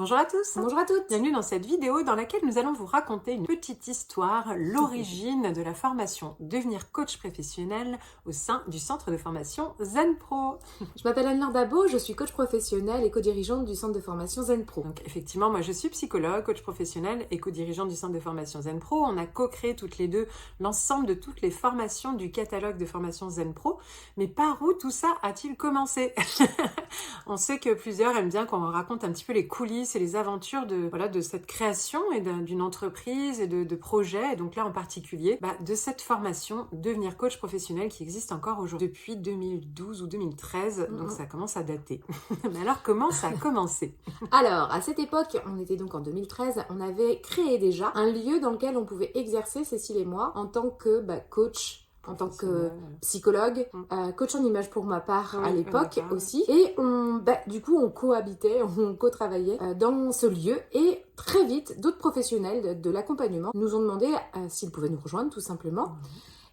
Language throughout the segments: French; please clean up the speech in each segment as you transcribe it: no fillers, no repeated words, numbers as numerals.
Bonjour à tous, Bonjour à toutes. bienvenue dans cette vidéo dans laquelle nous allons vous raconter une petite histoire, l'origine de la formation Devenir coach professionnel au sein du centre de formation Zen Pro. Je m'appelle Anne-Laure Dabo, je suis coach professionnelle et co-dirigeante du centre de formation Zen Pro. Donc effectivement, moi je suis psychologue, coach professionnel et co-dirigeante du centre de formation Zen Pro. On a co-créé toutes les deux l'ensemble de toutes les formations du catalogue de formation Zen Pro. Mais par où tout ça a-t-il commencé? On sait que plusieurs aiment bien qu'on raconte un petit peu les coulisses et les aventures de cette création et d'une entreprise et de projets. Et donc là en particulier, de cette formation Devenir coach professionnel qui existe encore aujourd'hui depuis 2012 ou 2013. Donc ça commence à dater. Mais alors comment ça a commencé? Alors, à cette époque, on était donc en 2013, on avait créé déjà un lieu dans lequel on pouvait exercer, Cécile et moi, en tant que coach, en tant que psychologue, coach en image pour ma part à l'époque aussi. Et du coup, on cohabitait, on co-travaillait dans ce lieu. Et très vite, d'autres professionnels de l'accompagnement nous ont demandé s'ils pouvaient nous rejoindre tout simplement.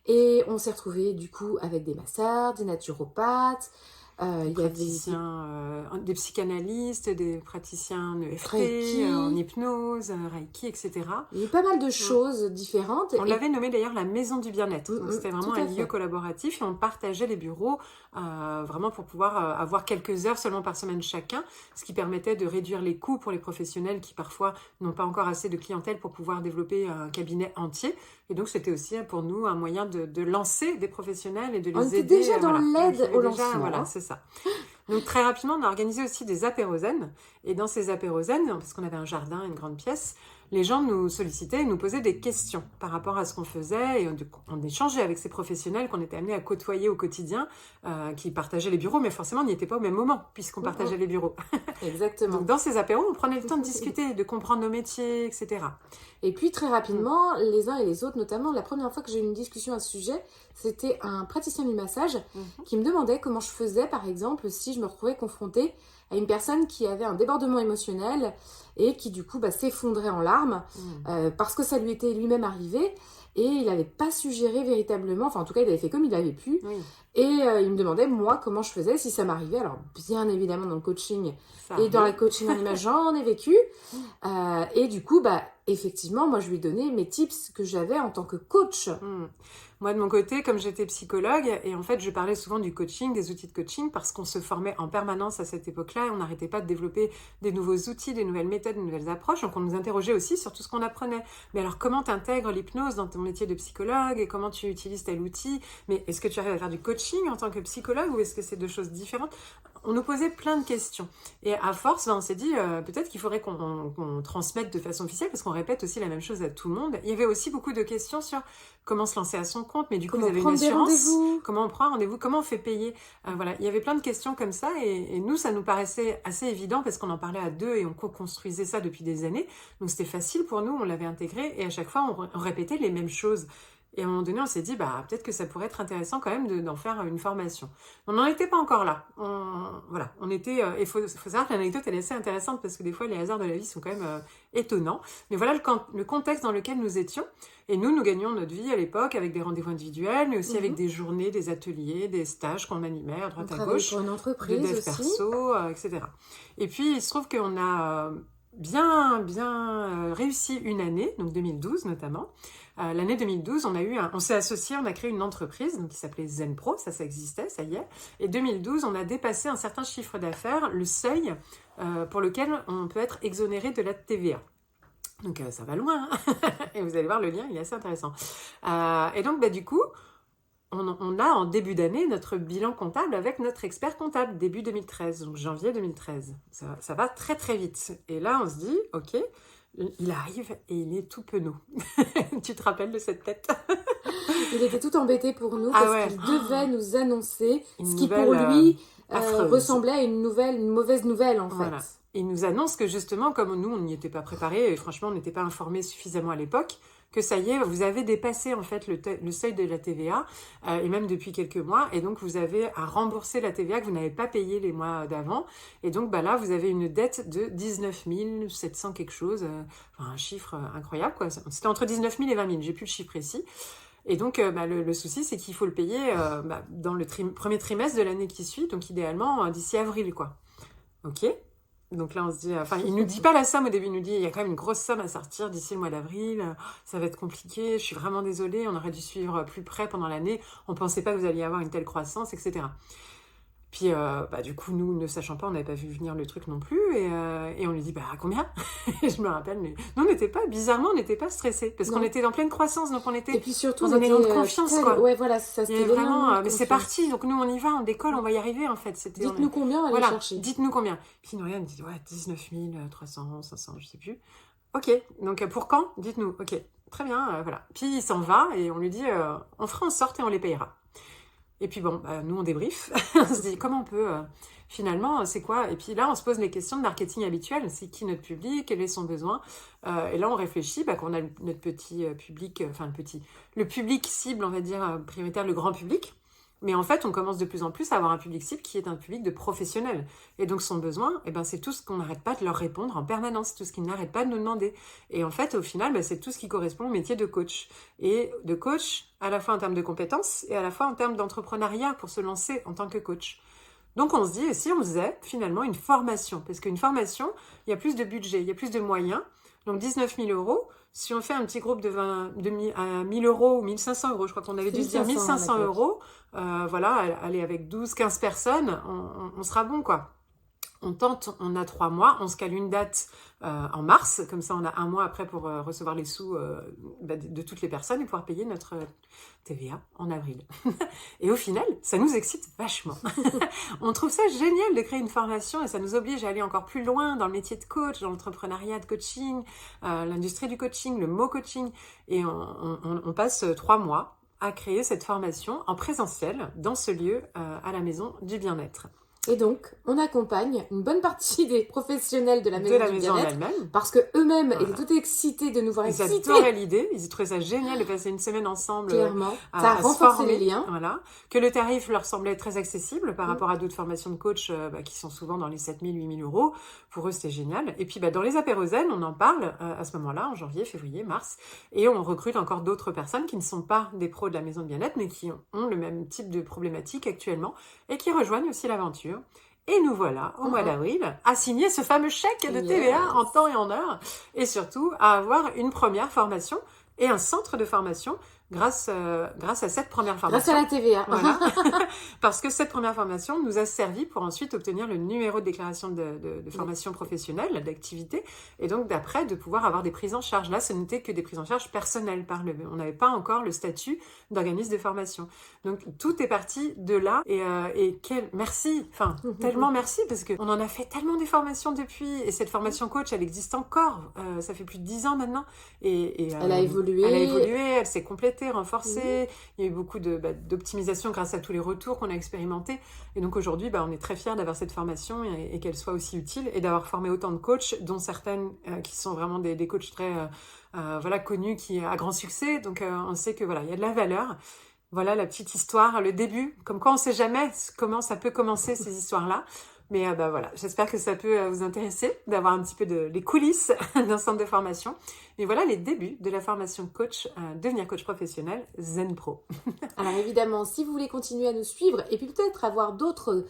Et on s'est retrouvés du coup avec des masseurs, des naturopathes, des praticiens, des psychanalystes, des praticiens EFT, en hypnose, Reiki, etc. Il y a eu pas mal de choses différentes. On l'avait nommé d'ailleurs la maison du bien-être. Donc c'était vraiment un lieu collaboratif et on partageait les bureaux vraiment pour pouvoir avoir quelques heures seulement par semaine chacun, ce qui permettait de réduire les coûts pour les professionnels qui parfois n'ont pas encore assez de clientèle pour pouvoir développer un cabinet entier. Et donc c'était aussi pour nous un moyen de lancer des professionnels et de les aider. On était déjà dans l'aide au lancement. Voilà, c'est ça. Donc très rapidement, on a organisé aussi des apérozen. Et dans ces apérozen, parce qu'on avait un jardin, une grande pièce, les gens nous sollicitaient et nous posaient des questions par rapport à ce qu'on faisait. Et on échangeait avec ces professionnels qu'on était amenés à côtoyer au quotidien, qui partageaient les bureaux, mais forcément, on n'y était pas au même moment, puisqu'on partageait les bureaux. Exactement. Donc dans ces apéros, on prenait le temps de discuter, de comprendre nos métiers, etc. Et puis très rapidement, les uns et les autres, notamment la première fois que j'ai eu une discussion à ce sujet, c'était un praticien du massage qui me demandait comment je faisais, par exemple, si je me retrouvais confrontée à une personne qui avait un débordement émotionnel et qui du coup s'effondrait en larmes parce que ça lui était lui-même arrivé et il n'avait pas suggéré véritablement, enfin en tout cas il avait fait comme il avait pu et il me demandait moi comment je faisais si ça m'arrivait. Alors bien évidemment dans le coaching dans la coaching en image j'en ai vécu et du coup effectivement moi je lui ai donné mes tips que j'avais en tant que coach. Moi, de mon côté, comme j'étais psychologue, et en fait, je parlais souvent du coaching, des outils de coaching, parce qu'on se formait en permanence à cette époque-là, et on n'arrêtait pas de développer des nouveaux outils, des nouvelles méthodes, des nouvelles approches, donc on nous interrogeait aussi sur tout ce qu'on apprenait. Mais alors, comment tu intègres l'hypnose dans ton métier de psychologue, et comment tu utilises tel outil? Mais est-ce que tu arrives à faire du coaching en tant que psychologue, ou est-ce que c'est deux choses différentes? On nous posait plein de questions. Et à force, on s'est dit, peut-être qu'il faudrait qu'on transmette de façon officielle, parce qu'on répète aussi la même chose à tout le monde. Il y avait aussi beaucoup de questions sur comment se lancer à son compte, mais du coup, vous avez une assurance, comment on prend un rendez-vous, comment on fait payer. Voilà, il y avait plein de questions comme ça, et nous, ça nous paraissait assez évident, parce qu'on en parlait à deux, et on co-construisait ça depuis des années. Donc, c'était facile pour nous, on l'avait intégré, et à chaque fois, on répétait les mêmes choses. Et à un moment donné, on s'est dit, peut-être que ça pourrait être intéressant quand même d'en faire une formation. On n'en était pas encore là. On était... Il faut savoir que l'anecdote, elle est assez intéressante parce que des fois, les hasards de la vie sont quand même étonnants. Mais voilà le contexte dans lequel nous étions. Et nous gagnions notre vie à l'époque avec des rendez-vous individuels, mais aussi avec des journées, des ateliers, des stages qu'on animait à droite à gauche. Pour une entreprise de dev aussi. Perso, etc. Et puis, il se trouve qu'on a... bien réussi une année, donc 2012 notamment. L'année 2012, on s'est associés, on a créé une entreprise donc, qui s'appelait Zen Pro, ça existait, ça y est. Et 2012, on a dépassé un certain chiffre d'affaires, le seuil pour lequel on peut être exonéré de la TVA. Donc ça va loin, hein. Et vous allez voir, le lien, il est assez intéressant. Et donc, du coup, on a en début d'année notre bilan comptable avec notre expert comptable, début 2013, donc janvier 2013. Ça va très très vite. Et là, on se dit, ok, il arrive et il est tout penaud. Tu te rappelles de cette tête? Il était tout embêté pour nous parce qu'il devait nous annoncer ce qui pour lui ressemblait à une mauvaise nouvelle en fait. Il nous annonce que justement, comme nous, on n'y était pas préparés, et franchement, on n'était pas informés suffisamment à l'époque, que ça y est, vous avez dépassé en fait le seuil de la TVA, et même depuis quelques mois, et donc vous avez à rembourser la TVA que vous n'avez pas payé les mois d'avant, et donc là, vous avez une dette de 19 700 quelque chose, un chiffre incroyable, quoi. C'était entre 19 000 et 20 000, j'ai plus le chiffre précis. Et donc, le souci, c'est qu'il faut le payer dans le premier trimestre de l'année qui suit, donc idéalement d'ici avril, quoi. Ok. Donc là, on se dit, enfin, il nous dit pas la somme au début, il nous dit, il y a quand même une grosse somme à sortir d'ici le mois d'avril, ça va être compliqué, je suis vraiment désolée, on aurait dû suivre plus près pendant l'année, on pensait pas que vous alliez avoir une telle croissance, etc. Puis, du coup, nous, ne sachant pas, on n'avait pas vu venir le truc non plus, et on lui dit, combien? Et je me rappelle, mais nous, bizarrement, on n'était pas stressés, parce qu'on Non. était en pleine croissance, donc on était Et puis surtout, dans on un élan de était confiance, tel- quoi. Ouais, voilà, ça Il y c'était avait l'élan vraiment, de mais c'est confiance. parti, donc nous, on y va, on décolle, on va y arriver, en fait. C'était, Dites-nous combien on va aller voilà, chercher. dites-nous combien. Puis Noriane dit, ouais, 19 300, 500, je sais plus. Ok, donc pour quand? Dites-nous. Ok, très bien, voilà. Puis il s'en va et on lui dit, on fera en sorte et on les payera. Et puis bon, nous on débrief, on se dit comment on peut, finalement, c'est quoi? Et puis là on se pose les questions de marketing habituelles, c'est qui notre public, quel est son besoin? Et là on réfléchit qu'on a notre petit public, le public cible, on va dire, prioritaire, le grand public. Mais en fait, on commence de plus en plus à avoir un public cible qui est un public de professionnels. Et donc, son besoin, c'est tout ce qu'on n'arrête pas de leur répondre en permanence, tout ce qu'ils n'arrêtent pas de nous demander. Et en fait, au final, c'est tout ce qui correspond au métier de coach. Et de coach, à la fois en termes de compétences et à la fois en termes d'entrepreneuriat pour se lancer en tant que coach. Donc, on se dit, et si on faisait finalement une formation? Parce qu'une formation, il y a plus de budget, il y a plus de moyens. Donc, 19 000 euros. Si on fait un petit groupe à 1 000 euros ou 1 500 euros, je crois qu'on avait dû se dire 1 500 euros, aller avec 12-15 personnes, on sera bon, quoi. On tente, on a 3 mois, on se cale une date en mars, comme ça on a 1 mois après pour recevoir les sous de toutes les personnes et pouvoir payer notre TVA en avril. Et au final, ça nous excite vachement. On trouve ça génial de créer une formation et ça nous oblige à aller encore plus loin dans le métier de coach, dans l'entrepreneuriat de coaching, l'industrie du coaching, le mot coaching. Et on passe 3 mois à créer cette formation en présentiel dans ce lieu à la Maison du Bien-être. Et donc, on accompagne une bonne partie des professionnels de la Maison du Bien-être elle-même. Parce que eux-mêmes étaient tout excités de nous voir excités. Ils adoraient l'idée, ils trouvaient ça génial de passer une semaine ensemble. Clairement, ça a renforcé les liens. Voilà. Que le tarif leur semblait très accessible par rapport à d'autres formations de coach qui sont souvent dans les 7 000, 8 000 euros. Pour eux, c'était génial. Et puis, dans les apérozennes, on en parle à ce moment-là, en janvier, février, mars. Et on recrute encore d'autres personnes qui ne sont pas des pros de la Maison de Bien-être, mais qui ont le même type de problématique actuellement et qui rejoignent aussi l'aventure. Et nous voilà, au mois d'avril, à signer ce fameux chèque de TVA en temps et en heure. Et surtout, à avoir une première formation et un centre de formation grâce à cette première formation. Grâce à la TVA. Voilà. Parce que cette première formation nous a servi pour ensuite obtenir le numéro de déclaration de formation professionnelle, d'activité, et donc d'après de pouvoir avoir des prises en charge. Là, ce n'était que des prises en charge personnelles on n'avait pas encore le statut d'organisme de formation. Donc tout est parti de là et merci, tellement merci parce qu'on en a fait tellement des formations depuis et cette formation coach, elle existe encore. Ça fait plus de 10 ans maintenant et elle a évolué. Elle s'est complétée, renforcée. Il y a eu beaucoup d'optimisation grâce à tous les retours qu'on a expérimentés. Et donc aujourd'hui, on est très fiers d'avoir cette formation et qu'elle soit aussi utile et d'avoir formé autant de coachs, dont certaines qui sont vraiment des coachs très connus, qui à grand succès. Donc on sait que il y a de la valeur. Voilà la petite histoire, le début. Comme quoi on ne sait jamais comment ça peut commencer ces histoires-là. Mais j'espère que ça peut vous intéresser d'avoir un petit peu les coulisses d'un centre de formation. Et voilà les débuts de la formation coach, devenir coach professionnel Zen Pro. Alors évidemment, si vous voulez continuer à nous suivre et puis peut-être avoir d'autres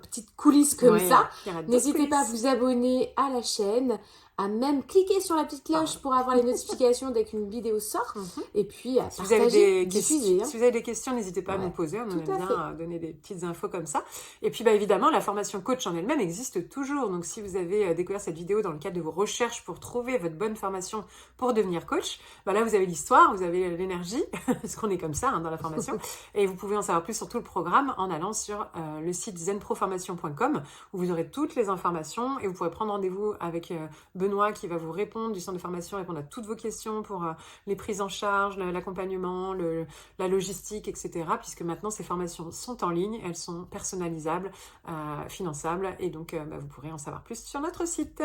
petites coulisses comme ça, n'hésitez pas à vous abonner à la chaîne, à même cliquer sur la petite cloche pour avoir les notifications dès qu'une vidéo sort et puis à partager, diffuser. Si vous avez des questions, n'hésitez pas à nous poser, on aime bien donner des petites infos comme ça. Et puis évidemment, la formation coach en elle-même existe toujours. Donc si vous avez découvert cette vidéo dans le cadre de vos recherches pour trouver votre bonne formation pour devenir coach, là vous avez l'histoire, vous avez l'énergie, parce qu'on est comme ça dans la formation. Et vous pouvez en savoir plus sur tout le programme en allant sur le site zenproformation.com où vous aurez toutes les informations et vous pourrez prendre rendez-vous avec Benoît qui va vous répondre du centre de formation, répondre à toutes vos questions pour les prises en charge, l'accompagnement, la logistique, etc. Puisque maintenant ces formations sont en ligne, elles sont personnalisables, finançables et donc vous pourrez en savoir plus sur notre site.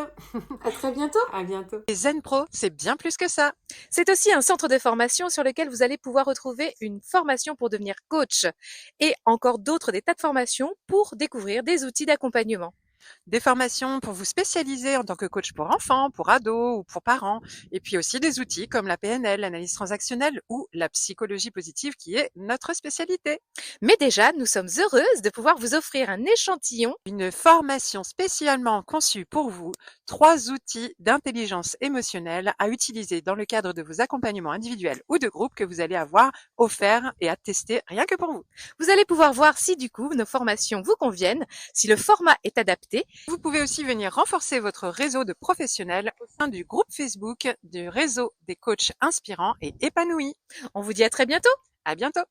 À très bientôt. À bientôt. Et Zen Pro, c'est bien plus que ça. C'est aussi un centre de formation sur lequel vous allez pouvoir retrouver une formation pour devenir coach et encore d'autres des tas de formations pour découvrir des outils d'accompagnement. Des formations pour vous spécialiser en tant que coach pour enfants, pour ados ou pour parents. Et puis aussi des outils comme la PNL, l'analyse transactionnelle ou la psychologie positive qui est notre spécialité. Mais déjà, nous sommes heureuses de pouvoir vous offrir un échantillon. Une formation spécialement conçue pour vous, 3 outils d'intelligence émotionnelle à utiliser dans le cadre de vos accompagnements individuels ou de groupe que vous allez avoir offerts et à tester rien que pour vous. Vous allez pouvoir voir si du coup nos formations vous conviennent, si le format est adapté. Vous pouvez aussi venir renforcer votre réseau de professionnels au sein du groupe Facebook du réseau des coachs inspirants et épanouis. On vous dit à très bientôt. À bientôt!